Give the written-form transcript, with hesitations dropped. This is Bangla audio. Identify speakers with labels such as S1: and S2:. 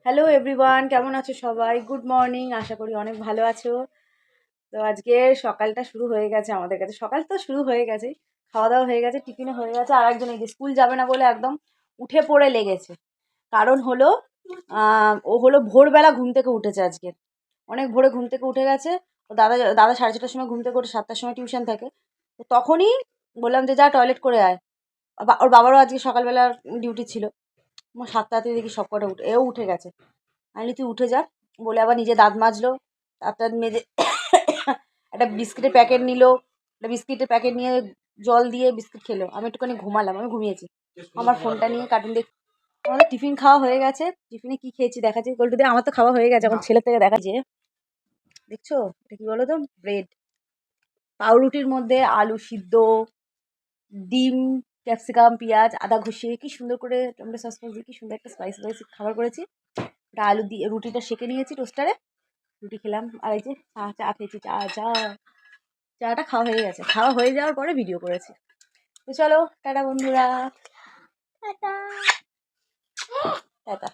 S1: হ্যালো এভরিওয়ান, কেমন আছো সবাই? গুড মর্নিং, আশা করি অনেক ভালো আছো। তো আজকে সকালটা শুরু হয়ে গেছে আমাদের কাছে। সকাল তো শুরু হয়ে গেছে, খাওয়া দাওয়া হয়ে গেছে, টিফিনও হয়ে গেছে। আর একজন এই যে স্কুল যাবে না বলে একদম উঠে পড়ে লেগেছে। কারণ হলো ও হলো ভোরবেলা ঘুম থেকে উঠেছে আজকে, অনেক ভোরে ঘুম থেকে উঠে গেছে। ও দাদা দাদা 6:30টার সময় ঘুম থেকে উঠে 7টার সময় টিউশন থাকে। তো তখনই বললাম যে যা টয়লেট করে আয়। ওর বাবারও আজকে সকালবেলা ডিউটি ছিল। আমার 7টাতে দেখি সব কটা এও উঠে গেছে। আমি তুই উঠে যা বলে আবার নিজে দাঁত মাজলো। দাঁতটা মেজে একটা বিস্কিটের প্যাকেট নিল, একটা বিস্কিটের প্যাকেট নিয়ে জল দিয়ে বিস্কিট খেলো। আমি একটুখানি ঘুমালাম, আমি ঘুমিয়েছি। আমার ফোনটা নিয়ে কার্টুন দেখ। আমাদের টিফিন খাওয়া হয়ে গেছে। টিফিনে কি খেয়েছি দেখাচ্ছি গোল্টু দিয়ে। আমার তো খাওয়া হয়ে গেছে, এখন ছেলে থেকে দেখা যে দেখছো এটা কি বলো তো, ব্রেড, পাউরুটির মধ্যে আলু সিদ্ধ, ডিম, ক্যাপসিকাম, পেঁয়াজ, আদা ঘষিয়ে কি সুন্দর করে টমেটো সস দিয়ে কি সুন্দর একটা স্পাইসি স্পাইসি খাবার করেছি। ওটা আলু দিয়ে রুটিটা সেঁকে নিয়েছি টোস্টারে, রুটি খেলাম। আর এই যে চা চা খেয়েছি। চাটা খাওয়া হয়ে গেছে। খাওয়া হয়ে যাওয়ার পরে ভিডিও করেছি। তো চলো টাটা বন্ধুরা, টাটা টাটা।